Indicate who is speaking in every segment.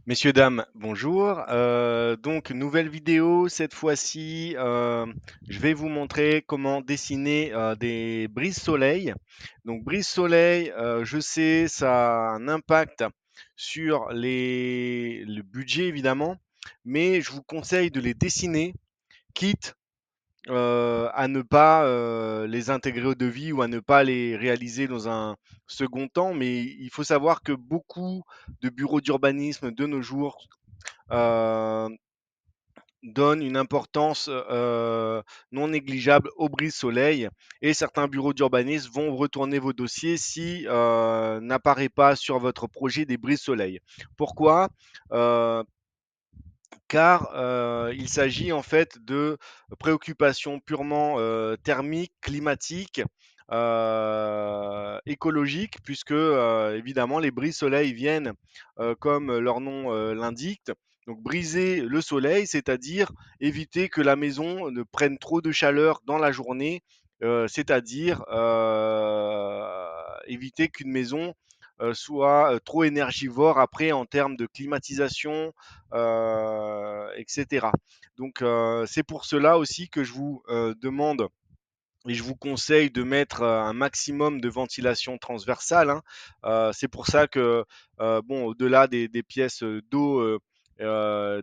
Speaker 1: Messieurs, dames, bonjour. Donc, nouvelle vidéo. Cette fois-ci, je vais vous montrer comment dessiner des brises-soleil. Donc, brise-soleil, je sais, ça a un impact sur le budget, évidemment, mais je vous conseille de les dessiner, quitte à ne pas les intégrer au devis ou à ne pas les réaliser dans un second temps. Mais il faut savoir que beaucoup de bureaux d'urbanisme de nos jours euh, donne une importance non négligeable aux brises-soleil et certains bureaux d'urbanisme vont retourner vos dossiers si n'apparaît pas sur votre projet des brises-soleil. Pourquoi Car il s'agit en fait de préoccupations purement thermiques, climatiques, écologiques, puisque évidemment les brises-soleil viennent, comme leur nom l'indique, donc briser le soleil, c'est-à-dire éviter que la maison ne prenne trop de chaleur dans la journée, c'est-à-dire éviter qu'une maison soit trop énergivore après en termes de climatisation, etc. Donc c'est pour cela aussi que je vous demande et je vous conseille de mettre un maximum de ventilation transversale, hein. C'est pour ça que, bon, au-delà des pièces d'eau,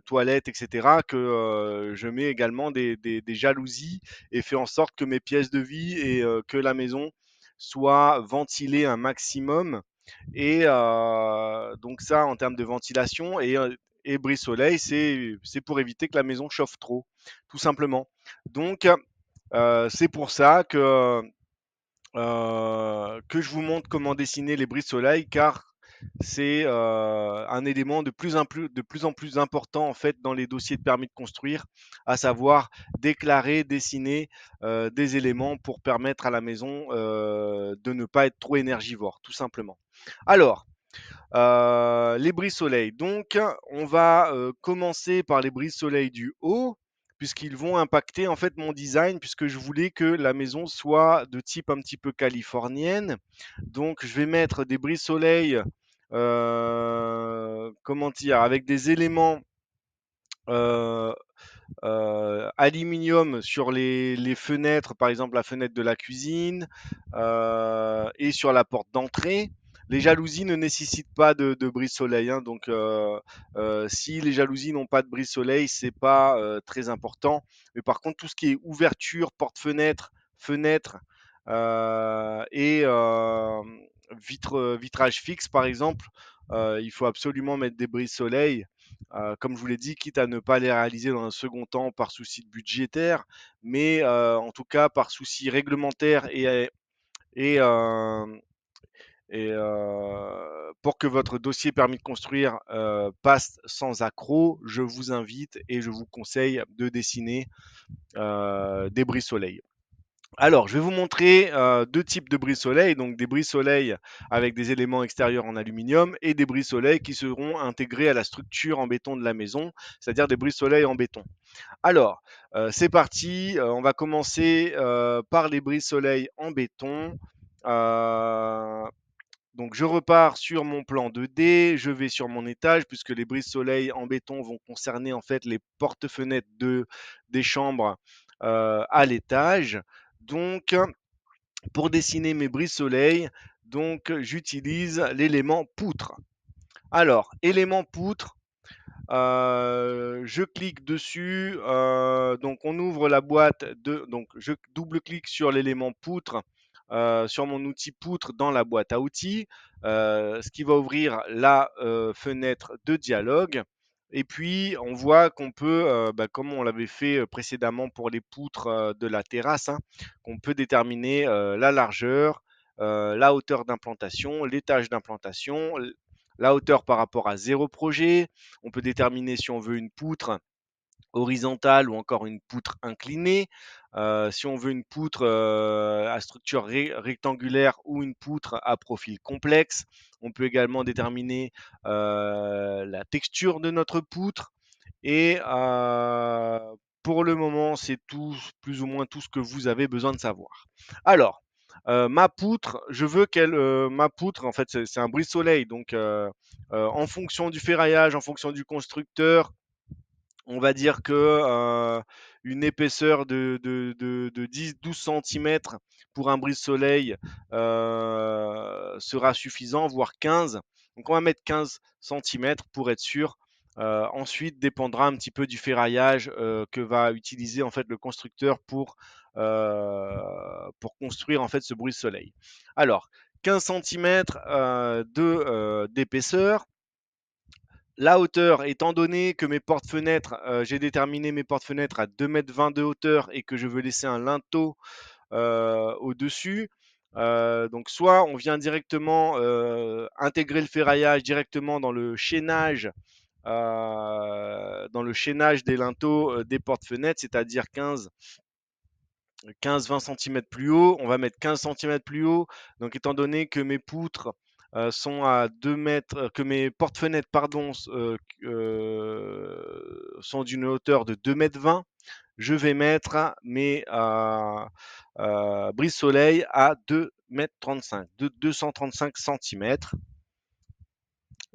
Speaker 1: toilettes, etc., que je mets également des jalousies et fais en sorte que mes pièces de vie et que la maison soit ventilée un maximum. Et donc ça, en termes de ventilation et brise-soleil, c'est pour éviter que la maison chauffe trop, tout simplement. Donc, c'est pour ça que je vous montre comment dessiner les brises-soleil, car c'est un élément de plus en plus important en fait dans les dossiers de permis de construire, à savoir déclarer, dessiner des éléments pour permettre à la maison de ne pas être trop énergivore, tout simplement. Alors, les brises-soleil. Donc, on va commencer par les brises-soleil du haut, puisqu'ils vont impacter en fait mon design, puisque je voulais que la maison soit de type un petit peu californienne. Donc, je vais mettre des brises-soleil, comment dire, avec des éléments euh, aluminium sur les fenêtres, par exemple la fenêtre de la cuisine et sur la porte d'entrée. Les jalousies ne nécessitent pas de brise-soleil, hein, donc si les jalousies n'ont pas de brise-soleil, c'est pas très important. Mais par contre, tout ce qui est ouverture, porte-fenêtre, fenêtre et vitrage fixe, par exemple, il faut absolument mettre des brises-soleil. Comme je vous l'ai dit, quitte à ne pas les réaliser dans un second temps par souci budgétaire, mais en tout cas par souci réglementaire et, euh, pour que votre dossier permis de construire passe sans accroc, je vous invite et je vous conseille de dessiner des brise-soleil. Alors, je vais vous montrer deux types de brise-soleil, donc des brise-soleil avec des éléments extérieurs en aluminium et des brise-soleil qui seront intégrés à la structure en béton de la maison, c'est-à-dire des brise-soleil en béton. Alors, c'est parti, on va commencer par les brise-soleil en béton. Euh, donc je repars sur mon plan 2D, je vais sur mon étage puisque les brises-soleil en béton vont concerner en fait les porte-fenêtres des chambres à l'étage. Donc pour dessiner mes brises-soleil, donc j'utilise l'élément poutre. Alors, élément poutre, je clique dessus, donc on ouvre la boîte donc je double-clique sur l'élément poutre, sur mon outil poutre dans la boîte à outils, ce qui va ouvrir la fenêtre de dialogue. Et puis on voit qu'on peut, comme on l'avait fait précédemment pour les poutres de la terrasse, hein, qu'on peut déterminer la largeur, la hauteur d'implantation, l'étage d'implantation, la hauteur par rapport à zéro projet. On peut déterminer si on veut une poutre horizontale ou encore une poutre inclinée. Si on veut une poutre à structure rectangulaire ou une poutre à profil complexe. On peut également déterminer la texture de notre poutre. Et pour le moment, c'est tout, plus ou moins tout ce que vous avez besoin de savoir. Alors, ma poutre, je veux qu'elle, ma poutre, en fait, c'est un brise-soleil. Donc, en fonction du ferraillage, en fonction du constructeur, on va dire que une épaisseur de 10-12 cm pour un brise-soleil sera suffisant, voire 15. Donc on va mettre 15 cm pour être sûr. Ensuite, dépendra un petit peu du ferraillage que va utiliser en fait le constructeur pour construire en fait ce brise-soleil. Alors, 15 cm d'épaisseur. La hauteur, étant donné que mes portes-fenêtres, j'ai déterminé mes portes-fenêtres à 2,20 m de hauteur et que je veux laisser un linteau au-dessus, donc soit on vient directement intégrer le ferraillage directement dans le chaînage des linteaux des portes-fenêtres, c'est-à-dire 15-20 cm plus haut, on va mettre 15 cm plus haut. Donc, étant donné que mes poutres sont à 2 mètres, que mes porte-fenêtres, pardon, sont d'une hauteur de 2,20 m, je vais mettre mes brise-soleil à 2,35 m, de 235 cm.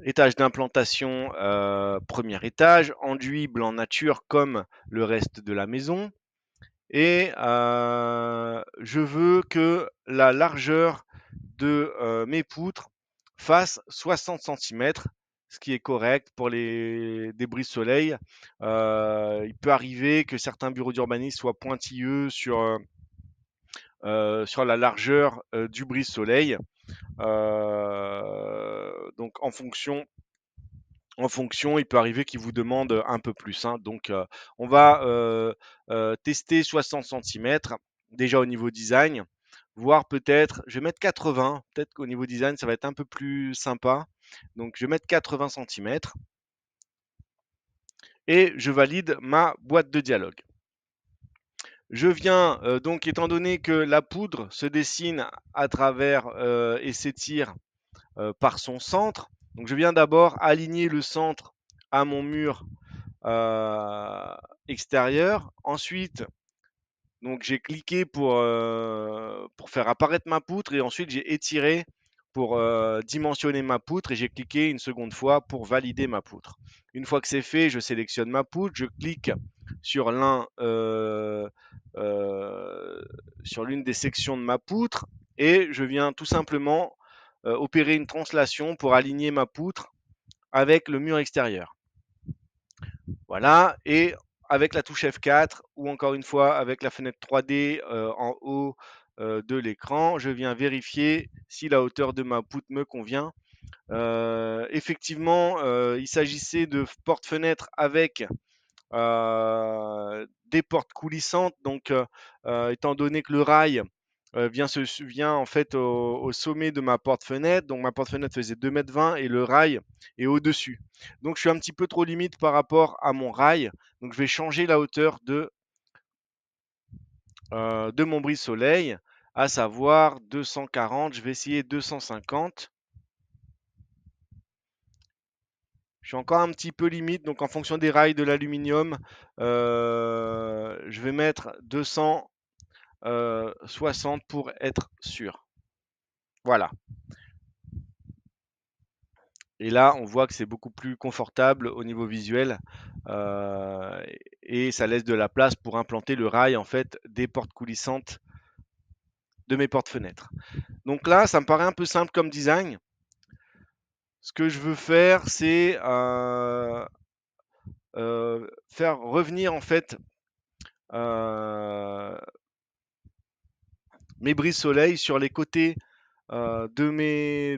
Speaker 1: Étage d'implantation, premier étage, enduit blanc nature comme le reste de la maison. Et je veux que la largeur de mes poutres fasse 60 cm, ce qui est correct pour les débris soleil. Il peut arriver que certains bureaux d'urbanisme soient pointilleux sur la largeur du brise-soleil. Donc en fonction, il peut arriver qu'ils vous demandent un peu plus, hein. Donc, on va tester 60 cm déjà au niveau design, voire peut-être, je vais mettre 80, peut-être qu'au niveau design, ça va être un peu plus sympa. Donc, je vais mettre 80 cm et je valide ma boîte de dialogue. Je viens, donc, étant donné que la poudre se dessine à travers et s'étire par son centre, donc je viens d'abord aligner le centre à mon mur extérieur. Ensuite, donc j'ai cliqué pour faire apparaître ma poutre et ensuite j'ai étiré pour dimensionner ma poutre et j'ai cliqué une seconde fois pour valider ma poutre. Une fois que c'est fait, je sélectionne ma poutre, je clique sur sur l'une des sections de ma poutre et je viens tout simplement opérer une translation pour aligner ma poutre avec le mur extérieur. Voilà, et avec la touche F4 ou encore une fois avec la fenêtre 3D en haut de l'écran, je viens vérifier si la hauteur de ma poutre me convient. Effectivement, il s'agissait de porte-fenêtre avec des portes coulissantes. Donc, étant donné que le rail vient en fait au sommet de ma porte-fenêtre, donc ma porte-fenêtre faisait 2,20 m et le rail est au-dessus. Donc, je suis un petit peu trop limite par rapport à mon rail. Donc, je vais changer la hauteur de mon brise-soleil, à savoir 240. Je vais essayer 250. Je suis encore un petit peu limite, donc en fonction des rails de l'aluminium, je vais mettre 260 pour être sûr. Voilà. Et là, on voit que c'est beaucoup plus confortable au niveau visuel euh, et ça laisse de la place pour implanter le rail en fait des portes coulissantes de mes portes-fenêtres. Donc là, ça me paraît un peu simple comme design. Ce que je veux faire, c'est faire revenir en fait euh, mes brises-soleil sur les côtés des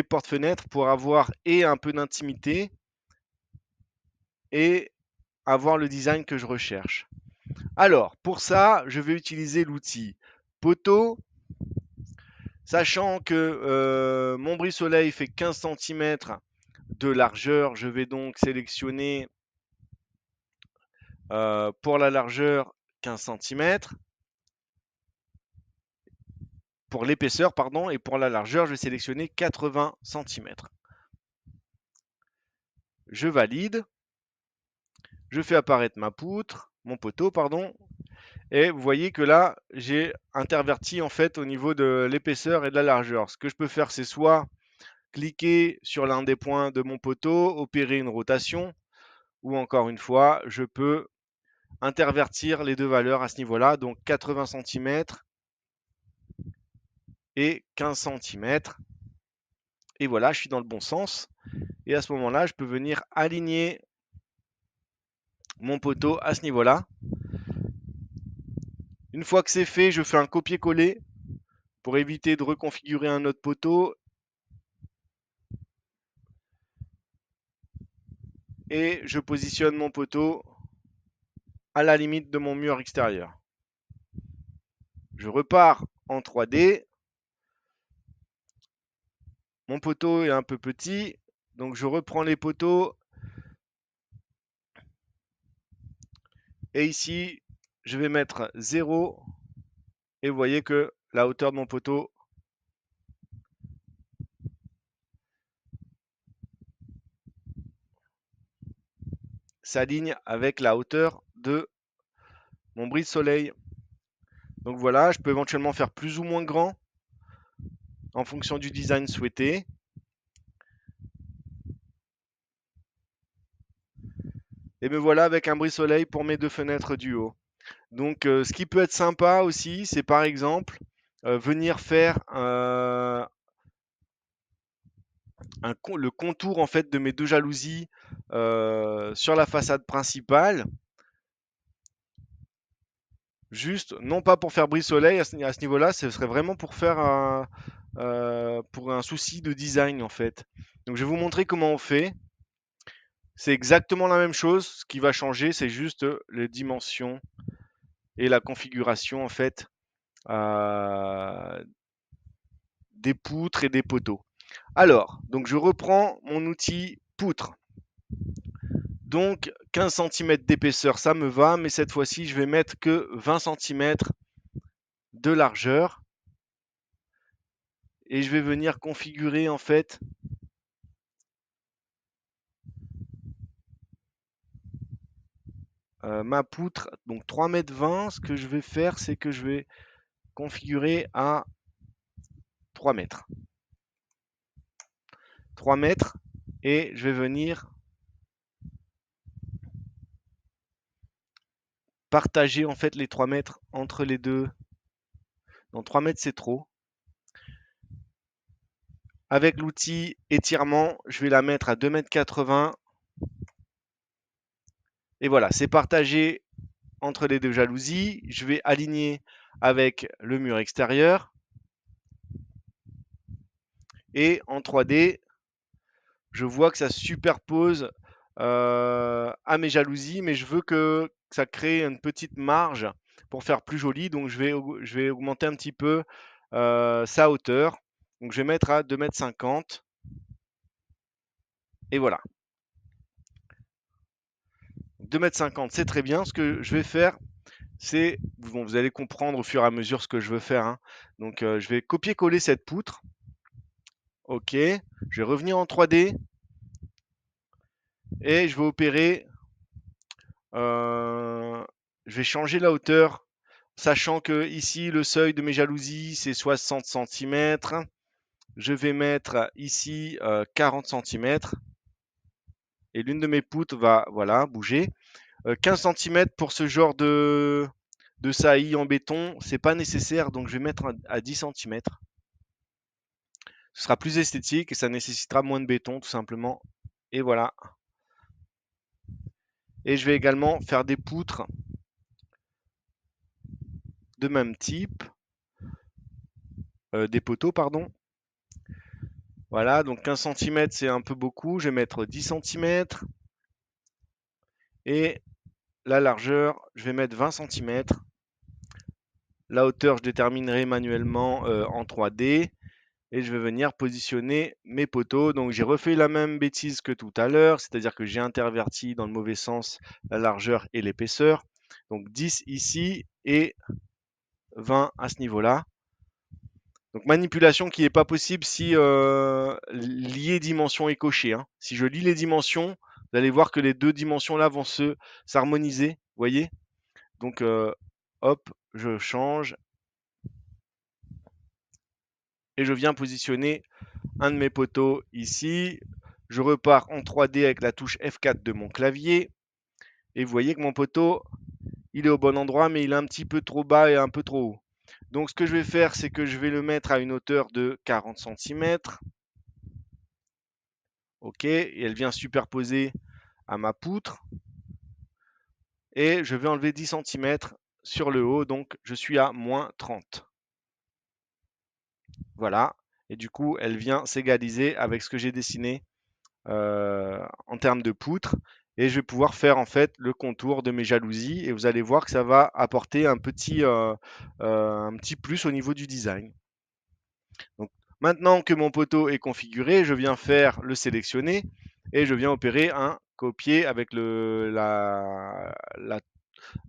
Speaker 1: portes-fenêtres pour avoir et un peu d'intimité et avoir le design que je recherche. Alors, pour ça, je vais utiliser l'outil poteau, sachant que mon brise-soleil fait 15 cm de largeur. Je vais donc sélectionner pour la largeur 15 cm, pour l'épaisseur, pardon, et pour la largeur, je vais sélectionner 80 cm. Je valide, je fais apparaître ma poutre, mon poteau, pardon, Et vous voyez que là, j'ai interverti en fait au niveau de l'épaisseur et de la largeur. Ce que je peux faire, c'est soit cliquer sur l'un des points de mon poteau, opérer une rotation, ou encore une fois, je peux intervertir les deux valeurs à ce niveau-là, donc 80 cm et 15 cm. Et voilà, je suis dans le bon sens. Et à ce moment-là, je peux venir aligner mon poteau à ce niveau-là. Une fois que c'est fait, je fais un copier-coller pour éviter de reconfigurer un autre poteau. Et je positionne mon poteau à la limite de mon mur extérieur. Je repars en 3D. Mon poteau est un peu petit, donc je reprends les poteaux. Et ici, je vais mettre 0. Et vous voyez que la hauteur de mon poteau s'aligne avec la hauteur de mon brise-soleil. Donc voilà, je peux éventuellement faire plus ou moins grand en fonction du design souhaité. Et me voilà avec un brise-soleil pour mes deux fenêtres du haut. Donc ce qui peut être sympa aussi, c'est par exemple venir faire le contour en fait de mes deux jalousies sur la façade principale. Juste, non pas pour faire brise-soleil à ce niveau-là, ce serait vraiment pour un souci de design en fait. Donc je vais vous montrer comment on fait. C'est exactement la même chose. Ce qui va changer, c'est juste les dimensions et la configuration en fait des poutres et des poteaux. Alors, donc je reprends mon outil poutre. Donc 15 cm d'épaisseur, ça me va, mais cette fois-ci, je vais mettre que 20 cm de largeur. Et je vais venir configurer en fait ma poutre. Donc 3,20 m, ce que je vais faire, c'est que je vais configurer à 3 mètres. 3 mètres. Et je vais venir partager en fait les 3 mètres entre les deux. Donc 3 mètres, c'est trop. Avec l'outil étirement, je vais la mettre à 2,80 m. Et voilà, c'est partagé entre les deux jalousies. Je vais aligner avec le mur extérieur. Et en 3D, je vois que ça se superpose à mes jalousies, mais je veux que ça crée une petite marge pour faire plus joli. Donc je vais augmenter un petit peu sa hauteur. Donc je vais mettre à 2,50 m. Et voilà. 2,50 m, c'est très bien. Ce que je vais faire, c'est, bon, vous allez comprendre au fur et à mesure ce que je veux faire, hein. Donc je vais copier-coller cette poutre. Ok. Je vais revenir en 3D et je vais opérer. Je vais changer la hauteur, sachant que ici le seuil de mes jalousies c'est 60 cm. Je vais mettre ici 40 cm et l'une de mes poutres va voilà bouger. 15 cm pour ce genre de saillie en béton, c'est pas nécessaire, donc je vais mettre à 10 cm. Ce sera plus esthétique et ça nécessitera moins de béton tout simplement. Et voilà. Et je vais également faire des poutres de même type, des poteaux pardon. Voilà, donc 15 cm c'est un peu beaucoup, je vais mettre 10 cm. Et la largeur, je vais mettre 20 cm. La hauteur, je déterminerai manuellement en 3D. Et je vais venir positionner mes poteaux. Donc j'ai refait la même bêtise que tout à l'heure, c'est-à-dire que j'ai interverti dans le mauvais sens la largeur et l'épaisseur. Donc 10 ici et 20 à ce niveau-là. Donc manipulation qui n'est pas possible si lier dimension est coché, hein. Si je lis les dimensions, vous allez voir que les deux dimensions là vont s'harmoniser, voyez. Donc hop, je change et je viens positionner un de mes poteaux ici. Je repars en 3D avec la touche F4 de mon clavier et vous voyez que mon poteau, il est au bon endroit, mais il est un petit peu trop bas et un peu trop haut. Donc ce que je vais faire, c'est que je vais le mettre à une hauteur de 40 cm. OK, et elle vient superposer à ma poutre. Et je vais enlever 10 cm sur le haut, donc je suis à moins 30. Voilà, et du coup, elle vient s'égaliser avec ce que j'ai dessiné en termes de poutre. Et je vais pouvoir faire en fait le contour de mes jalousies et vous allez voir que ça va apporter un petit plus au niveau du design. Donc, maintenant que mon poteau est configuré, je viens faire le sélectionner et je viens opérer un copier avec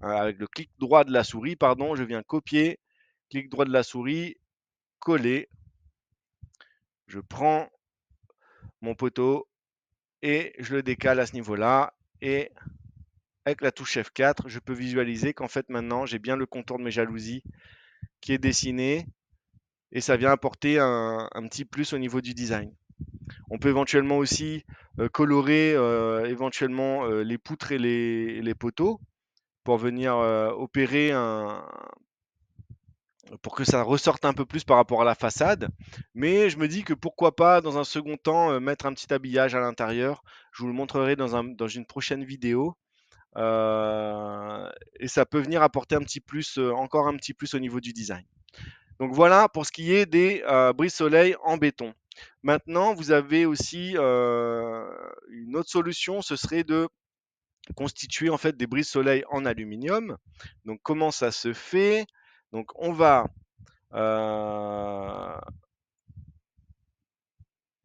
Speaker 1: avec le clic droit de la souris, pardon, je viens copier, clic droit de la souris, coller, je prends mon poteau et je le décale à ce niveau-là et avec la touche F4, je peux visualiser qu'en fait maintenant j'ai bien le contour de mes jalousies qui est dessiné et ça vient apporter un petit plus au niveau du design. On peut éventuellement aussi colorer éventuellement les poutres et les poteaux pour venir opérer pour que ça ressorte un peu plus par rapport à la façade. Mais je me dis que pourquoi pas dans un second temps mettre un petit habillage à l'intérieur. Je vous le montrerai dans une prochaine vidéo. Et ça peut venir apporter un petit plus, encore un petit plus au niveau du design. Donc voilà pour ce qui est des brise-soleil en béton. Maintenant, vous avez aussi une autre solution, ce serait de constituer en fait des brise-soleil en aluminium. Donc comment ça se fait? Donc on va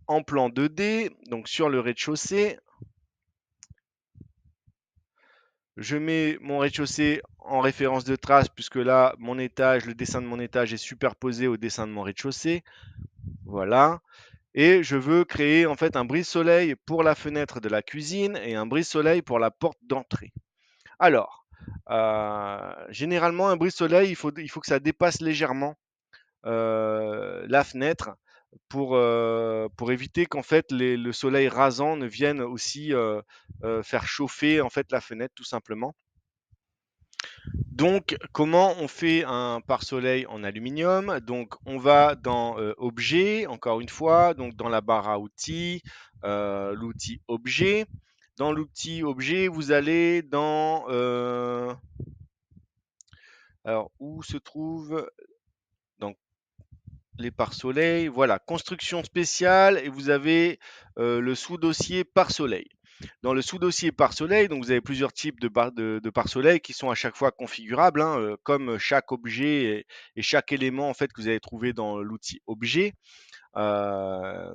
Speaker 1: en plan 2D, donc sur le rez-de-chaussée, je mets mon rez-de-chaussée en référence de trace puisque là, mon étage, le dessin de mon étage est superposé au dessin de mon rez-de-chaussée. Voilà. Et je veux créer en fait un brise-soleil pour la fenêtre de la cuisine et un brise-soleil pour la porte d'entrée. Alors, généralement, un brise-soleil, il faut que ça dépasse légèrement la fenêtre pour éviter qu'en fait le soleil rasant ne vienne aussi faire chauffer en fait la fenêtre tout simplement. Donc, comment on fait un pare-soleil en aluminium? Donc, on va dans Objet, encore une fois, donc dans la barre à outils, l'outil Objet. Dans l'outil Objet, vous allez dans alors où se trouve donc les pare-soleil, voilà, construction spéciale et vous avez le sous-dossier pare-soleil. Dans le sous-dossier pare-soleil, donc vous avez plusieurs types de pare-soleil qui sont à chaque fois configurables, hein, comme chaque objet et chaque élément en fait que vous allez trouver dans l'outil objet. Euh,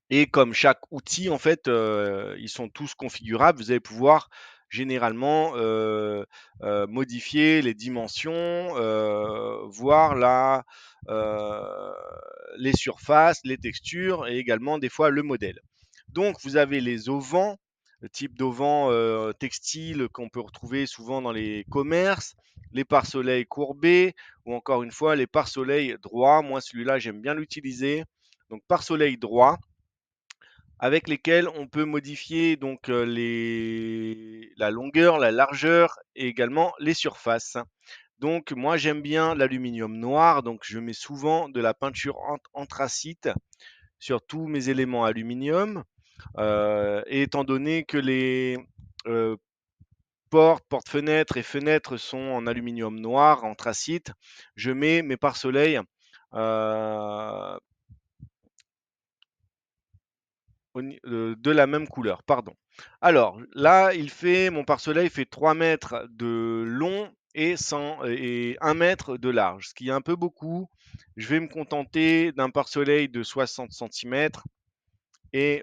Speaker 1: et comme chaque outil, en fait, ils sont tous configurables. Vous allez pouvoir généralement modifier les dimensions, voir euh, les surfaces, les textures et également des fois le modèle. Donc, vous avez les auvents, le type d'auvent textile qu'on peut retrouver souvent dans les commerces, les pare-soleil courbés ou encore une fois les pare-soleil droits. Moi, celui-là, j'aime bien l'utiliser. Donc, pare-soleil droit avec lesquels on peut modifier donc la longueur, la largeur et également les surfaces. Donc moi j'aime bien l'aluminium noir, donc je mets souvent de la peinture anthracite sur tous mes éléments aluminium. Et étant donné que les euh, portes, porte-fenêtres et fenêtres sont en aluminium noir, anthracite, je mets mes pare-soleil euh, de la même couleur, pardon. Alors là, mon pare-soleil fait 3 mètres de long et 1 mètre de large, ce qui est un peu beaucoup. Je vais me contenter d'un pare-soleil de 60 cm et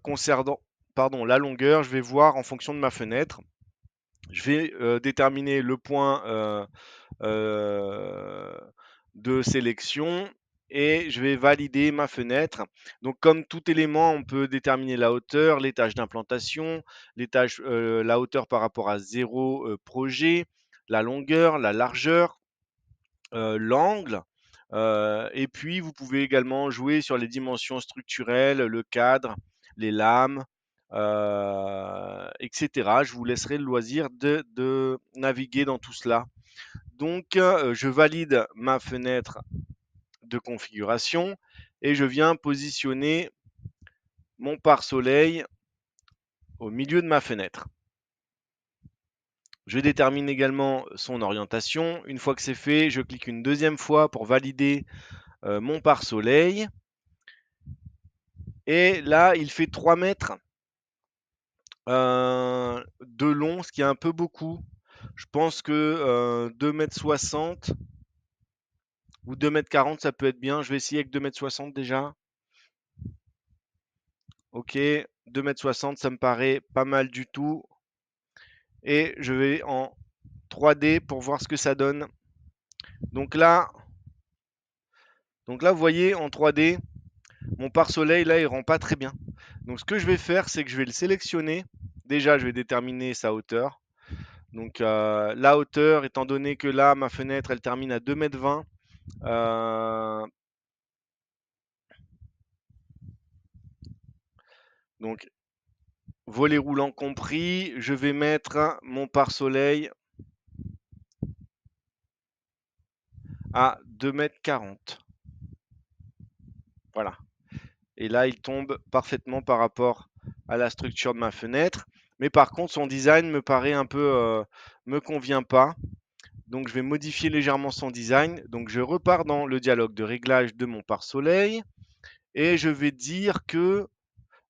Speaker 1: concernant pardon, la longueur, je vais voir en fonction de ma fenêtre. Je vais déterminer le point euh, de sélection et je vais valider ma fenêtre. Donc comme tout élément, on peut déterminer la hauteur, l'étage d'implantation, la hauteur par rapport à zéro projet, la longueur, la largeur, l'angle. Et puis vous pouvez également jouer sur les dimensions structurelles, le cadre, les lames, etc. Je vous laisserai le loisir de naviguer dans tout cela. Donc, je valide ma fenêtre de configuration et je viens positionner mon pare-soleil au milieu de ma fenêtre. Je détermine également son orientation. Une fois que c'est fait, je clique une deuxième fois pour valider mon pare-soleil. Et là, il fait 3 mètres de long, ce qui est un peu beaucoup. Je pense que 2,60 m ou 2,40 m, ça peut être bien. Je vais essayer avec 2,60 m déjà. Ok, 2,60 m, ça me paraît pas mal du tout. Et je vais en 3D pour voir ce que ça donne. Donc là, vous voyez en 3D, mon pare-soleil là, il rend pas très bien. Donc ce que je vais faire, c'est que je vais le sélectionner. Déjà, je vais déterminer sa hauteur. Donc la hauteur, étant donné que là, ma fenêtre, elle termine à 2,20 m. Donc volet roulant compris, je vais mettre mon pare-soleil à 2,40 m. Voilà. Et là, il tombe parfaitement par rapport à la structure de ma fenêtre. Mais par contre, son design me paraît un peu, me convient pas. Donc, je vais modifier légèrement son design. Donc, je repars dans le dialogue de réglage de mon pare-soleil et je vais dire que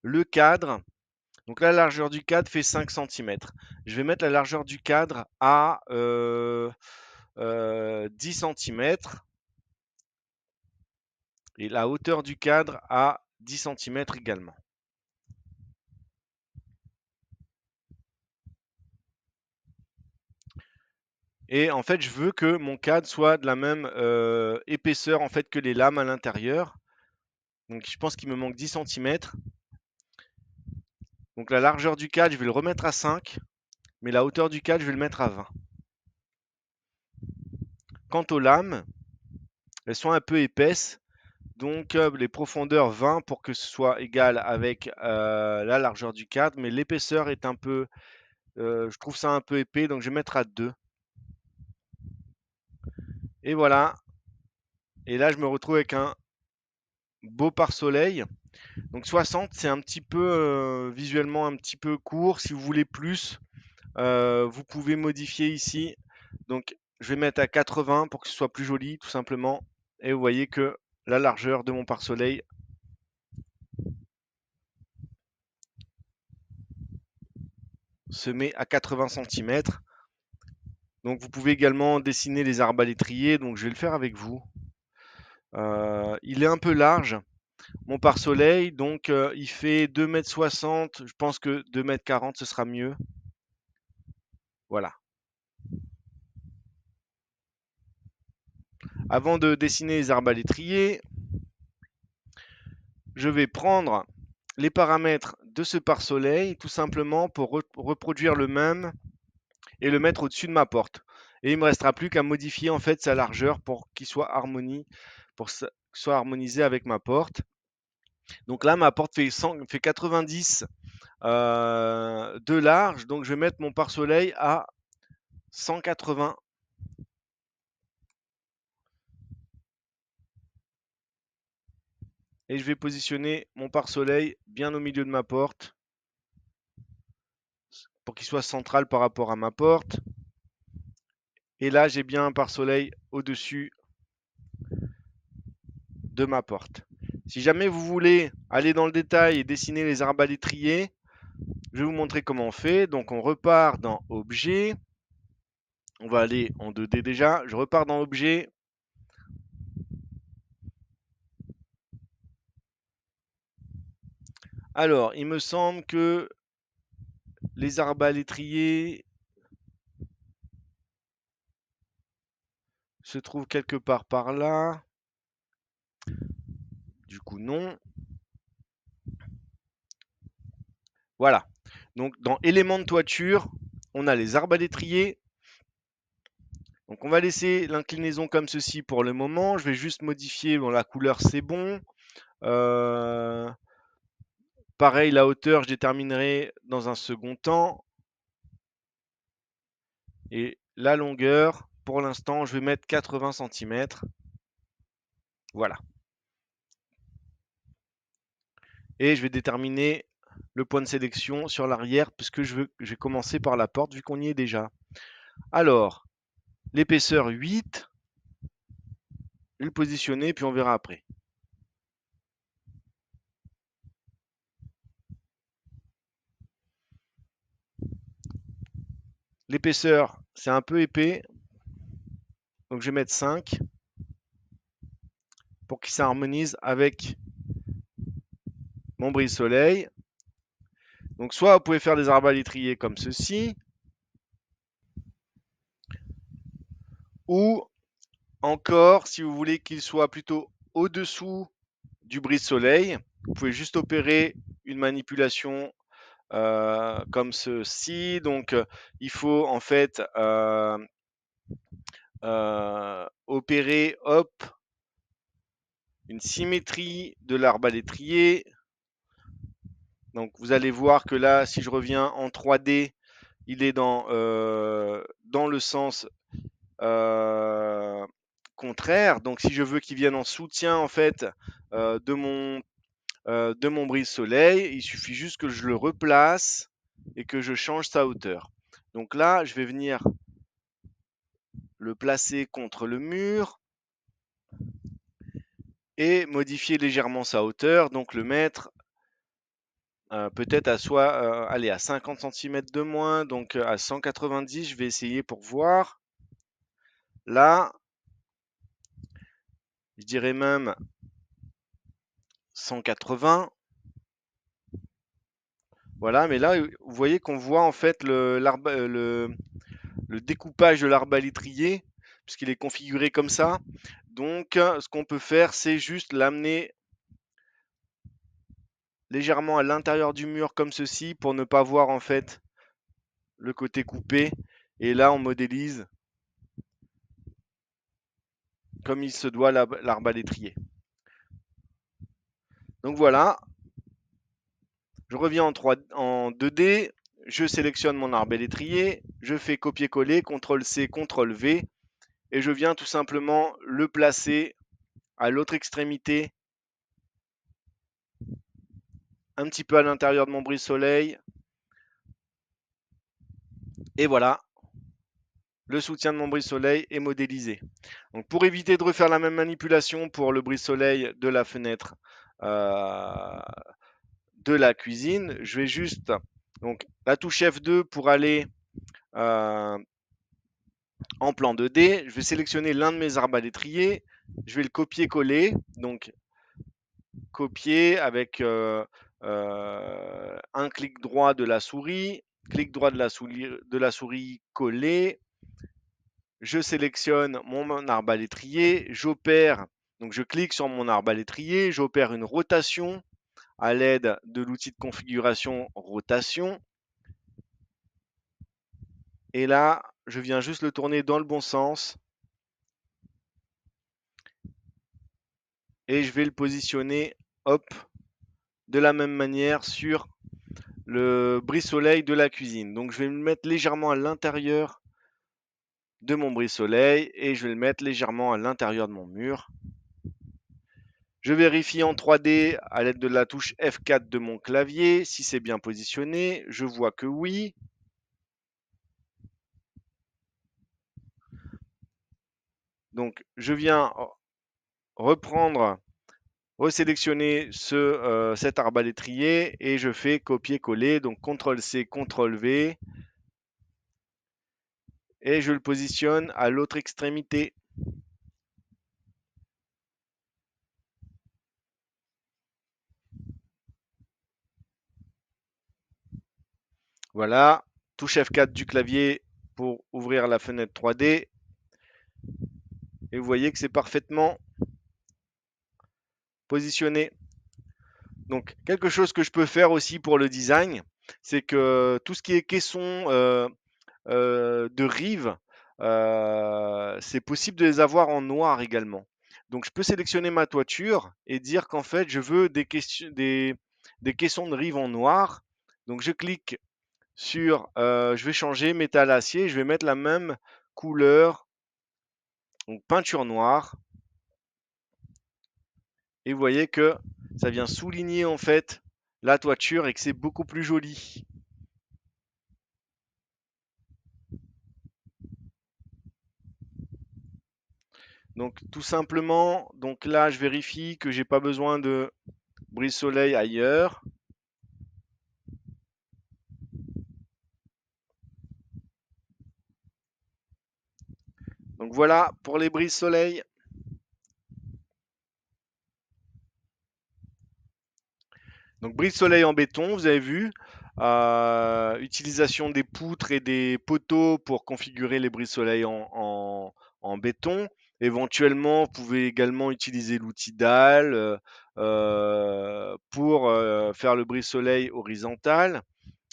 Speaker 1: le cadre, donc la largeur du cadre fait 5 cm. Je vais mettre la largeur du cadre à 10 cm et la hauteur du cadre à 10 cm également. Et en fait, je veux que mon cadre soit de la même épaisseur en fait que les lames à l'intérieur. Donc je pense qu'il me manque 10 cm. Donc la largeur du cadre, je vais le remettre à 5, mais la hauteur du cadre, je vais le mettre à 20. Quant aux lames, elles sont un peu épaisses, donc les profondeurs 20 pour que ce soit égal avec la largeur du cadre, mais l'épaisseur est un peu, je trouve ça un peu épais, donc je vais mettre à 2. Et voilà. Et là, je me retrouve avec un beau pare-soleil. Donc 60, c'est un petit peu visuellement un petit peu court. Si vous voulez plus, vous pouvez modifier ici. Donc je vais mettre à 80 pour que ce soit plus joli, tout simplement. Et vous voyez que la largeur de mon pare-soleil se met à 80 cm. Donc vous pouvez également dessiner les arbalétriers. Donc je vais le faire avec vous. Il est un peu large, mon pare-soleil. Donc il fait 2,60 m. Je pense que 2,40 m, ce sera mieux. Voilà. Avant de dessiner les arbalétriers, je vais prendre les paramètres de ce pare-soleil tout simplement pour reproduire le même et le mettre au-dessus de ma porte. Et il ne me restera plus qu'à modifier en fait sa largeur pour qu'il soit soit harmonisé avec ma porte. Donc là, ma porte fait 90 de large, donc je vais mettre mon pare-soleil à 180. Et je vais positionner mon pare-soleil bien au milieu de ma porte pour qu'il soit central par rapport à ma porte. Et là, j'ai bien un pare-soleil au-dessus de ma porte. Si jamais vous voulez aller dans le détail et dessiner les arbalétriers, je vais vous montrer comment on fait. Donc on repart dans Objet. On va aller en 2D déjà. Je repars dans Objet. Alors, il me semble que les arbalétriers se trouvent quelque part par là. Du coup, non. Voilà. Donc, dans éléments de toiture, on a les arbalétriers. Donc on va laisser l'inclinaison comme ceci pour le moment. Je vais juste modifier, bon, la couleur c'est bon. Euh, Pareil, la hauteur, je déterminerai dans un second temps. Et la longueur, pour l'instant, je vais mettre 80 cm. Voilà. Et je vais déterminer le point de sélection sur l'arrière, puisque je vais commencer par la porte, vu qu'on y est déjà. Alors, l'épaisseur 8, je vais le positionner, puis on verra après. L'épaisseur, c'est un peu épais, donc je vais mettre 5 pour qu'il s'harmonise avec mon brise-soleil. Donc soit vous pouvez faire des arbalétriers comme ceci, ou encore, si vous voulez qu'il soit plutôt au-dessous du brise-soleil, vous pouvez juste opérer une manipulation comme ceci. Donc il faut en fait opérer, hop, une symétrie de l'arbalétrier. Donc vous allez voir que là, si je reviens en 3D, il est dans le sens contraire. Donc si je veux qu'il vienne en soutien en fait de mon brise-soleil, il suffit juste que je le replace et que je change sa hauteur. Donc là, je vais venir le placer contre le mur et modifier légèrement sa hauteur, donc le mettre peut-être allez, à 50 cm de moins, donc à 190, je vais essayer pour voir. Là, je dirais même 180. Voilà, mais là, vous voyez qu'on voit en fait le découpage de l'arbalétrier, puisqu'il est configuré comme ça. Donc, ce qu'on peut faire, c'est juste l'amener légèrement à l'intérieur du mur comme ceci pour ne pas voir en fait le côté coupé. Et là, on modélise comme il se doit l'arbalétrier. Donc voilà, je reviens en 2D, je sélectionne mon arbalétrier, je fais copier-coller, CTRL-C, CTRL-V, et je viens tout simplement le placer à l'autre extrémité, un petit peu à l'intérieur de mon brise-soleil. Et voilà, le soutien de mon brise-soleil est modélisé. Donc pour éviter de refaire la même manipulation pour le brise-soleil de la fenêtre de la cuisine, je vais juste donc la touche F2 pour aller en plan 2D. Je vais sélectionner l'un de mes arbalétriers, je vais le copier-coller, donc copier avec un clic droit de la souris, clic droit de la souris coller. Je sélectionne mon arbalétrier, j'opère, donc je clique sur mon arbalétrier, j'opère une rotation à l'aide de l'outil de configuration rotation. Et là, je viens juste le tourner dans le bon sens. Et je vais le positionner, hop, de la même manière sur le brise-soleil de la cuisine. Donc je vais le mettre légèrement à l'intérieur de mon brise-soleil et je vais le mettre légèrement à l'intérieur de mon mur. Je vérifie en 3D à l'aide de la touche F4 de mon clavier si c'est bien positionné. Je vois que oui. Donc je viens reprendre, resélectionner cet arbalétrier et je fais copier-coller. Donc CTRL-C, CTRL-V et je le positionne à l'autre extrémité. Voilà, touche F4 du clavier pour ouvrir la fenêtre 3D. Et vous voyez que c'est parfaitement positionné. Donc, quelque chose que je peux faire aussi pour le design, c'est que tout ce qui est caisson de rive, c'est possible de les avoir en noir également. Donc je peux sélectionner ma toiture et dire qu'en fait je veux des caissons de rive en noir. Donc je clique sur, je vais changer métal acier, je vais mettre la même couleur, donc peinture noire, et vous voyez que ça vient souligner en fait la toiture et que c'est beaucoup plus joli. Donc tout simplement, donc là je vérifie que j'ai pas besoin de brise-soleil ailleurs. Donc voilà pour les brise-soleil. Donc brise-soleil en béton, vous avez vu. Utilisation des poutres et des poteaux pour configurer les brise-soleil en béton. Éventuellement, vous pouvez également utiliser l'outil dalle pour faire le brise-soleil horizontal.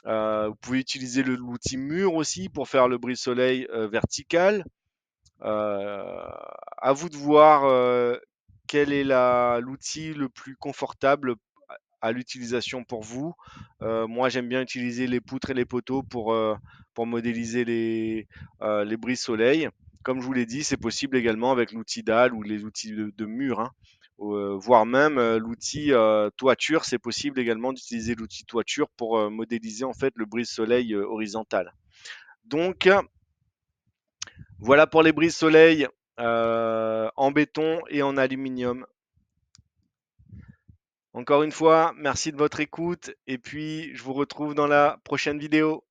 Speaker 1: Vous pouvez utiliser l'outil mur aussi pour faire le brise-soleil vertical. À vous de voir quel est l'outil le plus confortable à l'utilisation pour vous. Moi, j'aime bien utiliser les poutres et les poteaux pour modéliser les brises soleil. Comme je vous l'ai dit, c'est possible également avec l'outil dalle ou les outils de mur, hein. Voire même l'outil toiture, c'est possible également d'utiliser l'outil toiture pour modéliser en fait le brise-soleil horizontal. Donc voilà pour les brises-soleil en béton et en aluminium. Encore une fois, merci de votre écoute et puis je vous retrouve dans la prochaine vidéo.